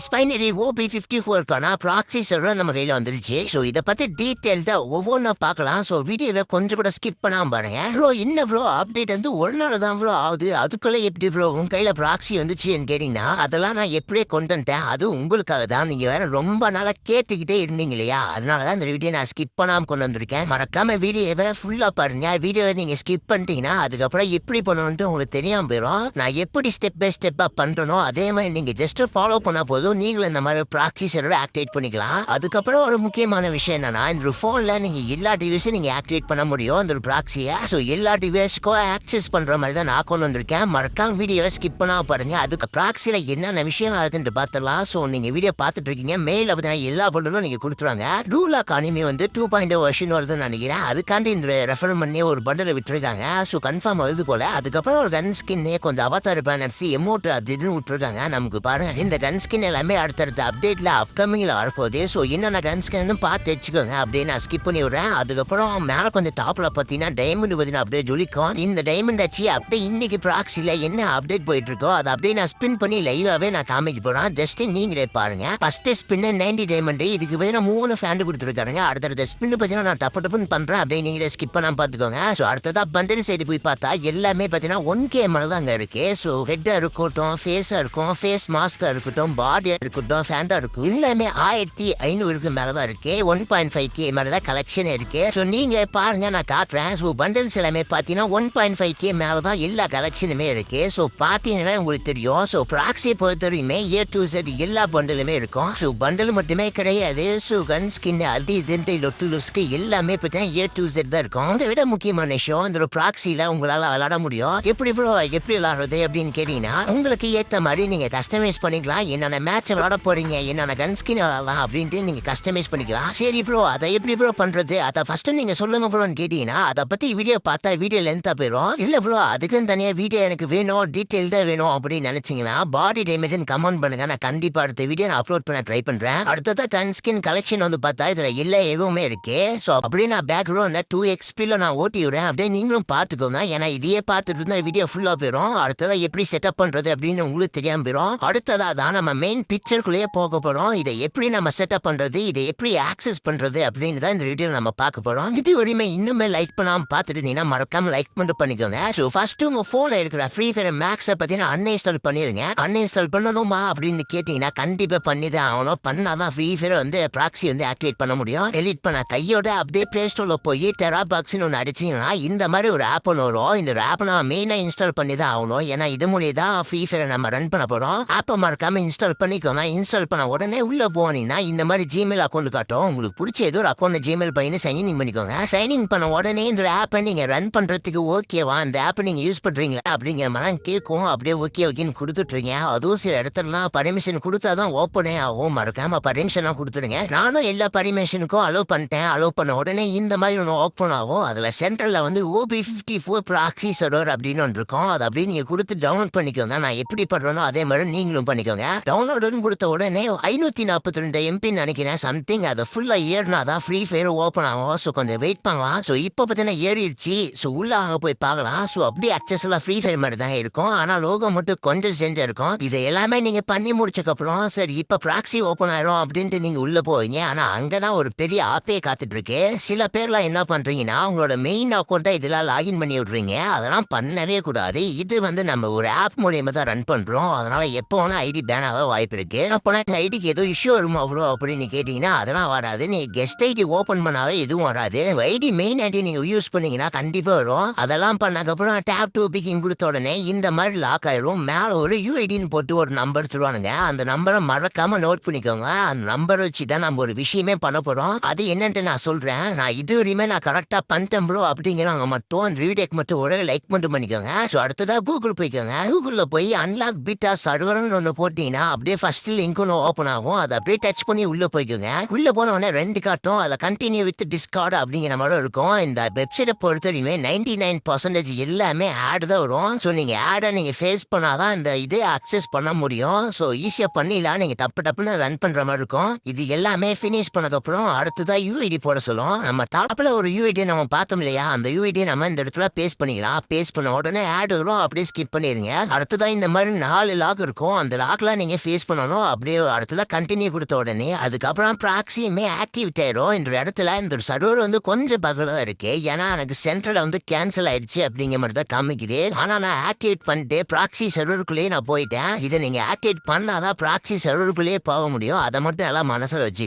ஸ்பைனரி OP54க்கான proxy server நம்ம கையில் வந்துருச்சு. ஸோ இதை பற்றி டீட்டெயில்டாக ஒவ்வொன்றா பார்க்கலாம். ஸோ வீடியோவில் கொஞ்சம் கூட ஸ்கிப் பண்ணாமல் பாருங்க. ப்ரோ என்ன ப்ரோ அப்டேட் வந்து ஒரு நாள் தான் ப்ரோ ஆகுது, அதுக்குள்ளே எப்படி ப்ரோ உங்கள் கையில் ப்ராக்ஸி வந்துச்சுன்னு கேட்டிங்கன்னா அதெல்லாம் நான் எப்படியே கொண்டு வந்துட்டேன். அது உங்களுக்காக தான். நீங்கள் வேறு ரொம்ப நாளாக கேட்டுக்கிட்டே இருந்தீங்க இல்லையா, அதனால தான் இந்த வீடியோ நான் ஸ்கிப் பண்ணாமல் கொண்டு வந்திருக்கேன். மறக்காமல் வீடியோவை ஃபுல்லாக பாருங்க. வீடியோவை நீங்கள் ஸ்கிப் பண்ணிட்டீங்கன்னா அதுக்கப்புறம் எப்படி பண்ணணுன்ட்டு உங்களுக்கு தெரியாமல் போயிடும். நான் எப்படி ஸ்டெப் பை ஸ்டெப்பாக பண்ணுறனோ அதே மாதிரி நீங்கள் ஜஸ்ட் ஃபாலோ பண்ண போதும் நீங்களும் இந்த மாதிரி ப்ராக்ஸி சர்வர் ஆக்டிவேட் பண்ணிக்கலாம். அதுக்கப்புறம் ஒரு முக்கியமான விஷயம் என்னன்னா, இந்த ஃபோன்ல நீங்க எல்லா டிவைஸும் நீங்க ஆக்டிவேட் பண்ண முடியும் இந்த ப்ராக்ஸியை. ஸோ எல்லா டிவைஸ்க்கும் ஆக்சஸ் பண்ற மாதிரி தான் நான் கொண்டு வந்திருக்கேன். மறக்காம வீடியோவை ஸ்கிப் பண்ணாம பாருங்க. அதுக்கு ப்ராக்ஸில என்னென்ன விஷயம் இருக்குன்னு பார்த்தலாம். ஸோ நீங்க வீடியோ பார்த்துட்டு இருக்கீங்க, மெயில் அப்படின்னா எல்லா பொருளும் நீங்க கொடுத்துருவாங்க. ரூலாக் அனிமி வந்து 2.0 வெர்ஷன் வருதுன்னு நினைக்கிறேன். அதுக்காண்டி இந்த ரெஃபர் பண்ணி ஒரு பண்டலை விட்டுருக்காங்க. ஸோ கன்ஃபார்ம் வருது போல. அதுக்கப்புறம் ஒரு கன் ஸ்கின்னே கொஞ்சம் அவதார் பேனர்ஸ் எமோட் அது இதுன்னு விட்டுருக்காங்க. நமக்கு பாருங்க இந்த கன் ஸ்கின் எல்லாமே அடுத்தடுத்த அப்டேட்ல அப்கமிங்ல வரப்போகுது. ஸோ என்னென்ன கன் ஸ்கின்னு பார்த்து வச்சுக்கோங்க. அப்படியே நான் ஸ்கிப் பண்ணி விடுறேன். அதுக்கப்புறம் மேலே கொஞ்சம் டாப்ல பார்த்தீங்கன்னா டைமண்ட் பார்த்தீங்கன்னா அப்படியே ஜொலிக்கும். இந்த டைமண்ட் ஆச்சு அப்படியே இன்னைக்கு ப்ராக்ஸில என்ன அப்டேட் போயிட்டு இருக்கோ அதை அப்படியே நான் ஸ்பின் பண்ணி லைவாவே நான் காமிக்க போறேன். ஜஸ்ட் நீங்களே பாருங்க. ஃபர்ஸ்ட் ஸ்பின் 90 டைமண்ட், இதுக்கு பார்த்தீங்கன்னா 3 ஃபேண்ட் கொடுத்துருக்காங்க. அடுத்தடுத்த ஸ்பின் பார்த்தீங்கன்னா நான் டப்பு டப்புன்னு பண்றேன். அப்படியே நீங்களே ஸ்கிப் பண்ணாம பார்த்துக்கோங்க. ஸோ அடுத்ததா பண்டல் சைடு போய் பார்த்தா எல்லாமே பார்த்தீங்கன்னா 1K மேலே தான் அங்கே இருக்கு. ஸோ ஹெட்டா இருக்கட்டும், ஃபேஸா இருக்கும், ஃபேஸ் மாஸ்கா இருக்கட்டும், பாடியா இருக்கட்டும், ஃபேண்டா இருக்கும், எல்லாமே 1500 மேலே தான் இருக்கு. 1.5K மேலே தான் கலெக்ஷன் இருக்கு. ஸோ நீங்க பாருங்க நான் காட்டுறேன். ஸோ பண்டல்ஸ் எல்லாமே பார்த்தீங்கன்னா 1.5K மேலே தான் எல்லா கலெக்ஷனுமே இருக்கு. ஸோ பார்த்தீங்கன்னா உங்களுக்கு தெரியும். ஸோ ப்ராக்ஸியை பொறுத்தவரையுமே A to Z எல்லா பண்டலுமே இருக்கும். ஸோ பண்டல் மட்டுமே கிடையாது. ஸோ கன் ஸ்கின் அது இதுன்ட்டு லொட்டு லுஸ்க்கு எல்லாமே பார்த்தீங்கன்னா A to Z தான் இருக்கும். அதை விட முக்கியமான விஷயம், இந்த ப்ராக்ஸியில் உங்களால் விளாட முடியும். எப்படி ப்ரோ எப்படி விளாடுறது அப்படின்னு கேட்டீங்கன்னா உங்களுக்கு ஏற்ற மாதிரி நீங்க கஸ்டமைஸ் பண்ணிக்கலாம். என்னென்ன மேட்ச் விளாட போறீங்க, என்னென்ன கன் ஸ்கின் விளாடலாம் அப்படின்ட்டு நீங்க கஸ்டமைஸ் பண்ணிக்கலாம். சரி ப்ரோ அதை எப்படி ப்ரோ பண்றது, அதை ஃபர்ஸ்ட் நீங்க சொல்லுங்க ப்ரோன்னு கேட்டீங்கன்னா அதை பத்தி வீடியோ பார்த்தா வீடியோ லென்த்தா போயிடும். இல்ல ப்ரோ அதுக்குன்னு தனியா வீடியோ எனக்கு வேணும், டீட்டெயில் தான் வேணும் அப்படின்னு நினைச்சீங்கன்னா பாடி டேமேஜ் கமெண்ட் பண்ணுங்க. நான் கண்டிப்பா அடுத்த வீடியோ நான் அப்லோட் பண்ண ட்ரை பண்றேன். அடுத்ததா கன் ஸ்கின் கலெக்ஷன் வந்து பார்த்தா இதுல எல்லா எதுவுமே இருக்கு. ஸோ அப்படியே நான் பேக்ரவுண்ட்ல 2XP நான் ஓட்டி விடுறேன். அப்படியே நீங்களும் பார்த்துக்கோங்க. ஏன்னா இதையே பார்த்துட்டு இருந்தா வீடியோ ஃபுல்லா போயிடும். அடுத்ததா எப்படி செட்டப் பண்றது அப்படின்னு உங்களுக்கு தெரியாம போயிடும். அடுத்ததா தான் நம்ம மெயின் பிக்சருக்குள்ளேயே போக போறோம். இதை எப்படி நம்ம செட்டப் பண்றது, இதை எப்படி ஆக்சஸ் பண்றது அப்படின்னு தான் இந்த வீடியோ நம்ம பார்க்க போறோம். இது வரையுமே இன்னுமே லைக் பண்ணாம பார்த்துட்டு இருந்தீங்கன்னா மறக்காம லைக் பண்ணிட்டு பண்ணிக்கோங்க. ஸோ ஃபர்ஸ்ட் உங்க போன்ல இருக்கிற ஃப்ரீ ஃபயர் மேக்ஸை பார்த்தீங்கன்னா அன்இன்ஸ்டால் பண்ணிருங்க. அன்இன்ஸ்டால் பண்ணணுமா அப்படின்னு கேட்டீங்கன்னா கண்டிப்பா பண்ணிதான் ஆகணும். பண்ணாதான் ஃப்ரீ ஃபயர் வந்து ப்ராக்ஸி வந்து ஆக்டிவேட் பண்ண முடியும். எலிட் பண்ண கையோட அப்படியே பிளே ஸ்டோர்ல போய் டெரா பாக்ஸ்னு ஒன்று அடிச்சீங்கன்னா இந்த மாதிரி ஒரு ஆப் ஒன்று வரும். இந்த ஆப் நான் மெயினாக இன்ஸ்டால் பண்ணி தான் ஆகணும். ஏன்னா இது மூலியம் தான் ஃப்ரீ ஃபயர் நம்ம ரன் பண்ண போறோம். ஆப்பை மறக்காம இன்ஸ்டால் பண்ணிக்கோங்க. இன்ஸ்டால் பண்ண உடனே உள்ள போனீங்கன்னா இந்த மாதிரி ஜிமெயில் அக்கௌண்ட் காட்டும். உங்களுக்கு பிடிச்ச ஏதோ ஒரு அக்கௌண்ட் ஜிமெயில் பண்ணி சைன்இன் பண்ணிக்கோங்க. சைன்இன் பண்ண உடனே இந்த ஆப்பை நீங்க ரன் பண்றதுக்கு ஓகேவா, இந்த ஆப்பை நீங்க யூஸ் பண்றீங்களா அப்படிங்கிற மாதிரி கேட்கும். அப்படியே ஓகே ஓகேன்னு கொடுத்துட்றீங்க. அதுவும் சில இடத்துலலாம் பர்மிஷன் கொடுத்தாதான் ஓப்பனே ஆகும். மறக்காம பர்மிஷன்லாம் கொடுத்துருங்க. நானும் எல்லா பர்மிஷனுக்கும் அலோவ் பண்ணிட்டேன். அலோவ் பண்ண உடனே இந்த மாதிரி ஒன்று ஓப்பன் ஆகும். அதில் சென்ட்ரலில் வந்து OP54 ப்ராக்ஸி சர்வர் அப்படின்னு ஒன்று இருக்கும். அதை அப்படியே நீங்கள் கொடுத்து டவுன்லோட் பண்ணிக்கோங்க. நான் எப்படி பண்ணுறேனோ அதே மாதிரி நீங்களும் பண்ணிக்கோங்க. டவுன்லோடுன்னு கொடுத்த உடனே 542 MB நினைக்கிறேன் சம்திங். அதை ஃபுல்லாக ஏறினா தான் ஃப்ரீ ஃபயர் ஓப்பன் ஆகும். ஸோ கொஞ்சம் வெயிட் பண்ணலாம். ஸோ இப்போ பார்த்தீங்கன்னா ஏறிடுச்சு. ஸோ உள்ள அங்கே போய் பார்க்கலாம். ஸோ அப்படியே அக்சஸ்லாம் ஃப்ரீ ஃபயர் மாதிரி தான் இருக்கும். ஆனால் லோகோ மட்டும் கொஞ்சம் சேஞ்சாக இருக்கும். இதை எல்லாமே நீங்கள் பண்ணி முடிச்சக்கப்புறம் சரி இப்போ ப்ராக்ஸி ஓப்பன் ஆயிரும் அப்படின்ட்டு நீங்கள் உள்ளே போவீங்க. ஆனால் அங்கே தான் ஒரு பெரிய ஆப்பே காத்துட்டு இருக்கு. சில பேர்லாம் என்ன பண்ணுறீங்கன்னா உங்களோட மெயின் அக்கௌண்ட்டை இதெல்லாம் லாகின் பண்ணி விட்றீங்க. அதெல்லாம் பண்ணவே கூடாது. இது வந்து நம்ம ஒரு ஆப் மூலியமாக தான் ரன் பண்ணுறோம். அதனால எப்போ வேணா ஐடி பேன் ஆக வாய்ப்பு இருக்கு. அப்போனா இந்த ஐடிக்கு ஏதோ இஷ்யூ வருமா அவ்வளோ அப்படின்னு கேட்டிங்கன்னா அதெல்லாம் வராது. நீங்கள் கெஸ்ட் ஐடி ஓப்பன் பண்ணாவே எதுவும் வராது. ஐடி மெயின் ஐடி நீங்கள் யூஸ் பண்ணீங்கன்னா கண்டிப்பாக வரும். அதெல்லாம் பண்ணதுக்கப்புறம் டேப் டு பிக்கிங் கொடுத்த உடனே இந்த மாதிரி லாக் ஆயிரும். மேலே ஒரு UIDன்னு போட்டு ஒரு நம்பர் தருவானுங்க. அந்த நம்பரை மறக்காம நோட் பண்ணிக்கோங்க. அந்த நம்பர் வச்சு தான் நம்ம ஒரு விஷயமே பண்ண போகிறோம். அது என்னன்ட்டு நான் சொல்கிறேன். நான் இது வரையுமே நான் கரெக்டாக பண்ணிட்டேன் ப்ரோ அப்படிங்கிறவங்க மட்டும் அந்த வீடியோக்கு மட்டும் ஒரே லைக் மட்டும் பண்ணிக்கோங்க. ஸோ அடுத்ததாக கூகுள் போய்க்கோங்க. கூகுளில் போய் அன்லாக் பீட்டா சர்வர்னு ஒன்று போட்டிங்கன்னா அப்படியே ஃபர்ஸ்ட் லிங்க் ஒன்று ஓப்பன் ஆகும். அதை அப்படியே டச் பண்ணி உள்ளே போய்க்கோங்க. உள்ளே போன உடனே 2 காட்டும். அதில் கண்டினியூ வித் டிஸ்கார்டு அப்படிங்கிற மாதிரி இருக்கும். இந்த வெப்சைட்டை பொறுத்தவரையுமே 99% எல்லாமே ஆட் தான் வரும். ஸோ நீங்கள் ஆடை நீங்கள் ஃபேஸ் பண்ணாதான் இந்த இதை அக்சஸ் பண்ண முடியும். ஸோ ஈஸியாக பண்ணிடலாம். நீங்கள் டப்புன்னு ரன் பண்ணுற மாதிரி இருக்கும். இது எல்லாமே ஃபினிஷ் பண்ணதுக்கப்புறம் அடுத்ததாக UID போட சொல்லும். நம்ம டாப்பில் ஒரு UID நம்ம பார்த்தோம் இல்லையா, அந்த UID நம்ம இந்த இடத்துல பேஸ்ட் பண்ணிக்கலாம். பேஸ்ட் பண்ண உடனே ஆட் வரும். அப்படியே ஸ்கிப் பண்ணிடுங்க. அடுத்ததான் இந்த மாதிரி 4 லாக் இருக்கும். அந்த லாக்லாம் நீங்கள் ஃபேஸ் பண்ணணும். அப்படியே இடத்துல கண்டினியூ கொடுத்த உடனே அதுக்கப்புறம் ப்ராக்ஸியுமே ஆக்டிவேட் ஆயிடும். இந்த இடத்துல இந்த சர்வர் வந்து கொஞ்சம் பகலாக இருக்கு. ஏன்னா எனக்கு சென்ட்ரல் வந்து கேன்சல் ஆயிடுச்சு அப்படிங்கிற மாதிரி தான் காமிக்குது. ஆனால் நான் ஆக்டிவேட் பண்ணிட்டு ப்ராக்ஸி சர்வருக்குள்ளேயே நான் போயிட்டேன். இதை நீங்கள் ஆக்டிவேட் பண்ணாதான் ப்ராக்ஸி சர்வருக்குள்ளேயே போக முடியும். அதை மட்டும் எல்லாம் மனசில் வச்சு